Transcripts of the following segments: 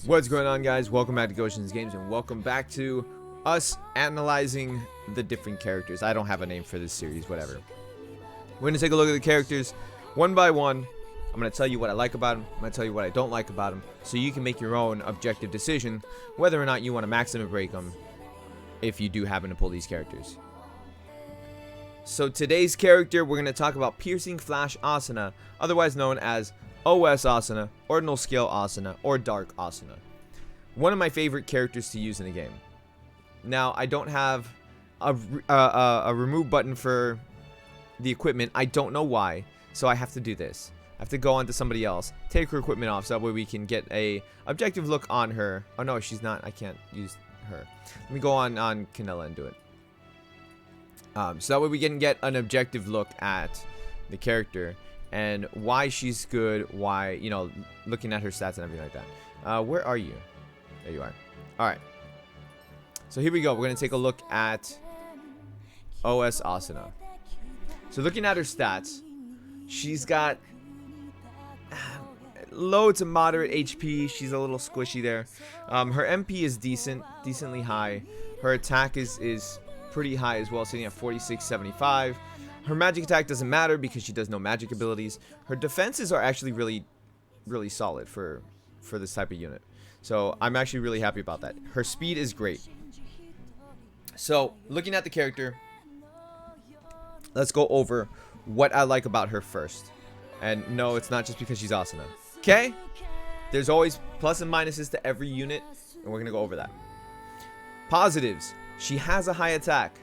What's going on, guys? Welcome back to Goshen's Games, and welcome back to us analyzing the different characters. I don't have a name for this series, whatever. We're going to take a look at the characters one by one. I'm going to tell you what I like about them. I'm going to tell you what I don't like about them, so you can make your own objective decision whether or not you want to max them or break them if you do happen to pull these characters. So today's character, we're going to talk about Piercing Flash Asuna, otherwise known as OS Asuna, Ordinal Scale Asuna, or Dark Asuna. One of my favorite characters to use in the game. Now, I don't have a remove button for the equipment. I don't know why, so I have to do this. I have to go on to somebody else, take her equipment off, so that way we can get a objective look on her. Oh no, she's not. I can't use her. Let me go on Canella and do it. So that way we can get an objective look at the character and why she's good, why, you know, looking at her stats and everything like that. Where are you? There you are. Alright. So here we go. We're going to take a look at OS Asuna. So looking at her stats, she's got low to moderate HP. She's a little squishy there. Her MP is decently high. Her attack is pretty high as well, sitting at 4675. Her magic attack doesn't matter because she does no magic abilities. Her defenses are actually really solid for this type of unit. So I'm actually really happy about that. Her speed is great. So looking at the character, let's go over what I like about her first. And no, it's not just because she's Asuna. Okay? There's always plus and minuses to every unit, and we're going to go over that. Positives. She has a high attack,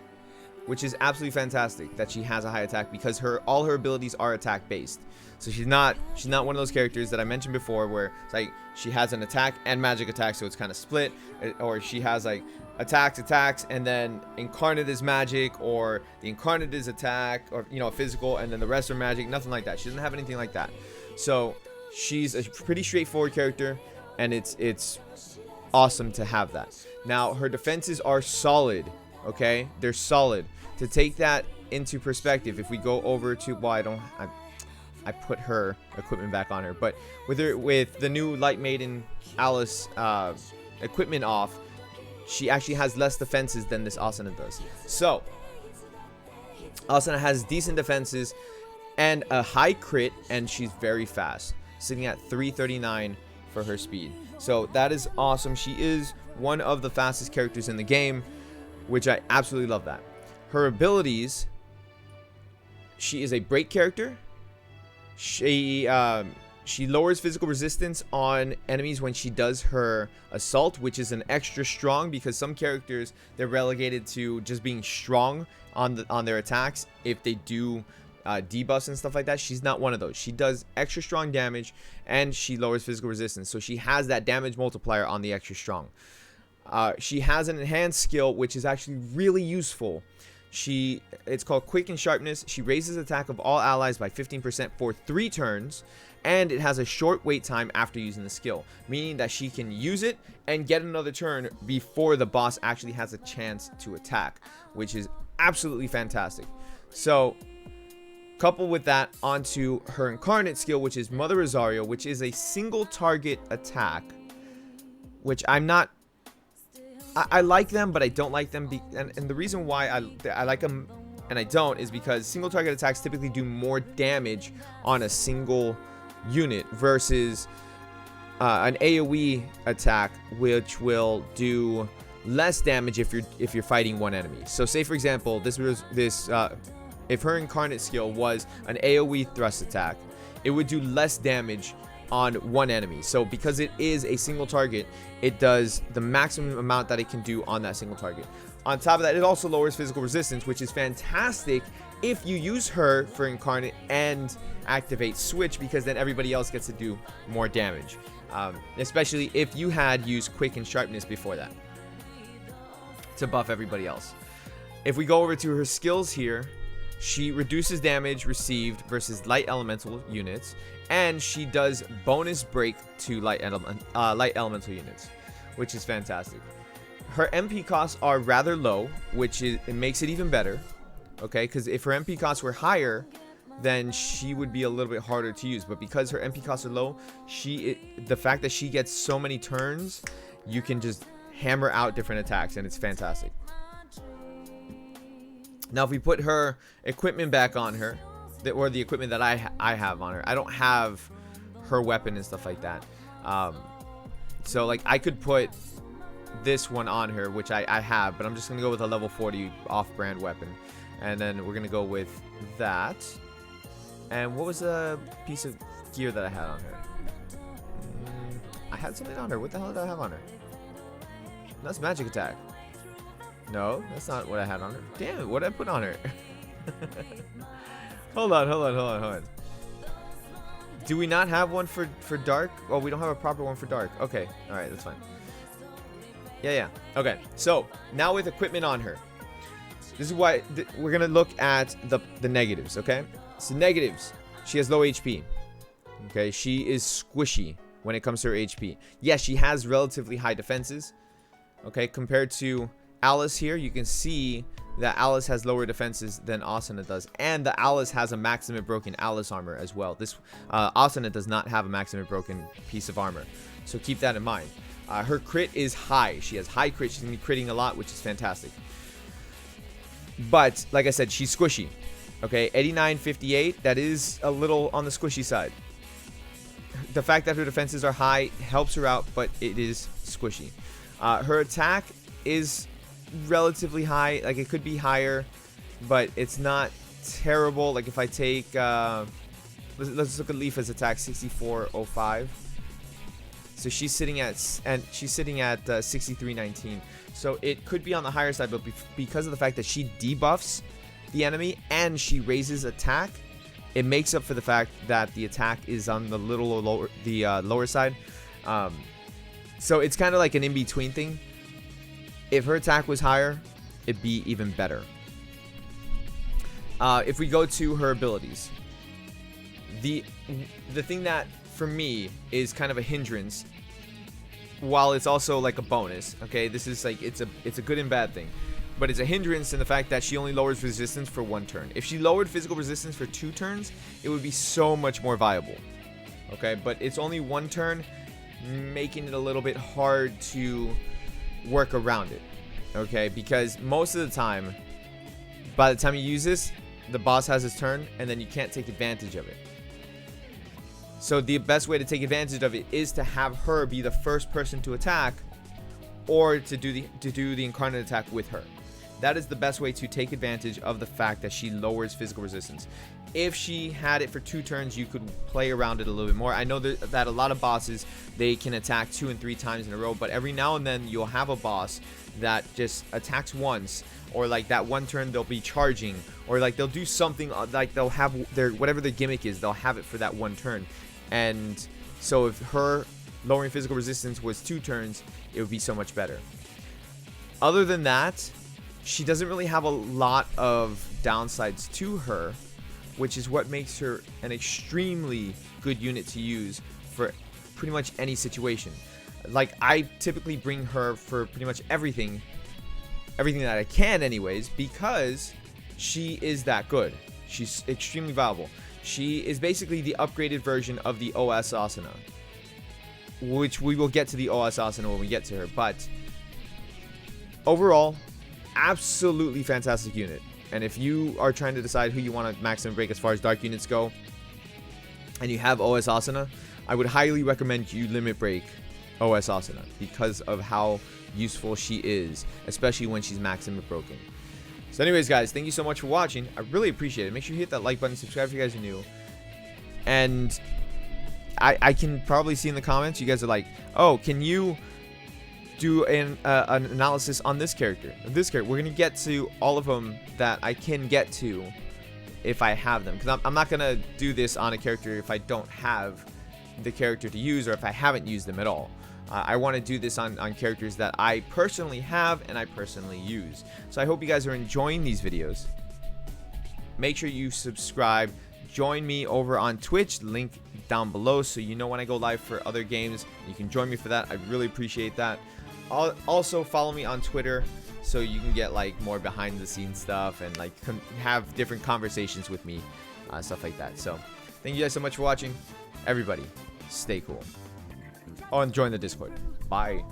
which is absolutely fantastic that she has a high attack because all her abilities are attack based. So she's not one of those characters that I mentioned before where it's like she has an attack and magic attack, so it's kind of split, or she has like attacks, and then incarnate is magic, or the incarnate is attack, or you know, physical, and then the rest are magic. Nothing like that. She doesn't have anything like that. So she's a pretty straightforward character, and it's awesome to have that. Now her defenses are solid. Okay, they're solid. To take that into perspective, if we go over to, well, I put her equipment back on her, but with the new Light Maiden Alice equipment off, she actually has less defenses than this Asuna does. So Asuna has decent defenses and a high crit, and she's very fast, sitting at 339 for her speed. So that is awesome. She is one of the fastest characters in the game, which I absolutely love that. Her abilities, she is a break character. She lowers physical resistance on enemies when she does her assault, which is an extra strong because some characters, they're relegated to just being strong on their attacks if they do debuffs and stuff like that. She's not one of those. She does extra strong damage and she lowers physical resistance, so she has that damage multiplier on the extra strong. She has an enhanced skill, which is actually really useful. It's called Quick and Sharpness. She raises attack of all allies by 15% for 3 turns, and it has a short wait time after using the skill, meaning that she can use it and get another turn before the boss actually has a chance to attack, which is absolutely fantastic. So coupled with that, onto her incarnate skill, which is Mother Rosario, which is a single target attack, which I like them, but I don't like them. And the reason why I like them and I don't is because single target attacks typically do more damage on a single unit versus an AoE attack, which will do less damage if you're fighting one enemy. So say for example, if her incarnate skill was an AoE thrust attack, it would do less damage on one enemy. So because it is a single target, it does the maximum amount that it can do on that single target. On top of that, it also lowers physical resistance, which is fantastic if you use her for incarnate and activate switch, because then everybody else gets to do more damage, especially if you had used Quick and Sharpness before that to buff everybody else. If we go over to her skills here, she reduces damage received versus light elemental units, and she does bonus break to light elemental units, which is fantastic. Her MP costs are rather low, which it makes it even better. Okay, because if her MP costs were higher, then she would be a little bit harder to use. But because her MP costs are low, the fact that she gets so many turns, you can just hammer out different attacks, and it's fantastic. Now, if we put her equipment back on her, or the equipment that I have on her, I don't have her weapon and stuff like that. So like I could put this one on her, which I have, but I'm just gonna go with a level 40 off-brand weapon, and then we're gonna go with that. And what was the piece of gear that I had on her? I had something on her. What the hell did I have on her? That's magic attack. No, that's not what I had on her. Damn it, what did I put on her? Hold on. Do we not have one for dark? Oh, we don't have a proper one for dark. Okay, alright, that's fine. Yeah. Okay, so now with equipment on her, this is why we're gonna look at the negatives, okay? So negatives, she has low HP. Okay, she is squishy when it comes to her HP. Yes, she has relatively high defenses. Okay, compared to Alice here, you can see that Alice has lower defenses than Asuna does, and the Alice has a maximum broken Alice armor as well. This Asuna does not have a maximum broken piece of armor, so keep that in mind. Her crit is high. She has high crit. She's gonna be critting a lot, which is fantastic. But like I said, she's squishy. Okay, 89-58. That is a little on the squishy side. The fact that her defenses are high helps her out, but it is squishy. Her attack is relatively high. Like, it could be higher, but it's not terrible. Like, if I take let's look at Leafa's attack, 6405. So she's sitting at 6319. So it could be on the higher side, but because of the fact that she debuffs the enemy and she raises attack, it makes up for the fact that the attack is on the lower side. So it's kind of like an in-between thing. If her attack was higher, it'd be even better. If we go to her abilities, the thing that for me is kind of a hindrance, while it's also like a bonus. Okay, this is like it's a good and bad thing, but it's a hindrance in the fact that she only lowers resistance for 1 turn. If she lowered physical resistance for 2 turns, it would be so much more viable. Okay, but it's only 1 turn, making it a little bit hard to work around it. Okay, because most of the time, by the time you use this, the boss has his turn, and then you can't take advantage of it. So the best way to take advantage of it is to have her be the first person to attack, or to do the incarnate attack with her. That is the best way to take advantage of the fact that she lowers physical resistance. If she had it for 2 turns, you could play around it a little bit more. I know that a lot of bosses, they can attack 2 and 3 times in a row, but every now and then you'll have a boss that just attacks once, or like that 1 turn they'll be charging, or like they'll do something, like they'll have whatever their gimmick is, they'll have it for that 1 turn. And so if her lowering physical resistance was 2 turns, it would be so much better. Other than that, she doesn't really have a lot of downsides to her, which is what makes her an extremely good unit to use for pretty much any situation. Like, I typically bring her for pretty much everything that I can anyways, because she is that good. She's extremely viable. She is basically the upgraded version of the OS Asuna, which we will get to the OS Asuna when we get to her. But overall, absolutely fantastic unit. And if you are trying to decide who you want to maximum break as far as dark units go, and you have OS Asuna, I would highly recommend you limit break OS Asuna because of how useful she is, especially when she's maximum broken. So anyways, guys, thank you so much for watching. I really appreciate it. Make sure you hit that like button, subscribe if you guys are new. And I can probably see in the comments, you guys are like, oh, can you do an analysis on this character? We're going to get to all of them that I can get to if I have them. Because I'm not going to do this on a character if I don't have the character to use, or if I haven't used them at all. I want to do this on characters that I personally have and I personally use. So I hope you guys are enjoying these videos. Make sure you subscribe. Join me over on Twitch, link down below, so you know when I go live for other games. You can join me for that. I really appreciate that. Also follow me on Twitter so you can get like more behind the scenes stuff and like have different conversations with me stuff like that. So thank you guys so much for watching. Everybody, stay cool. Oh, and join the Discord. Bye.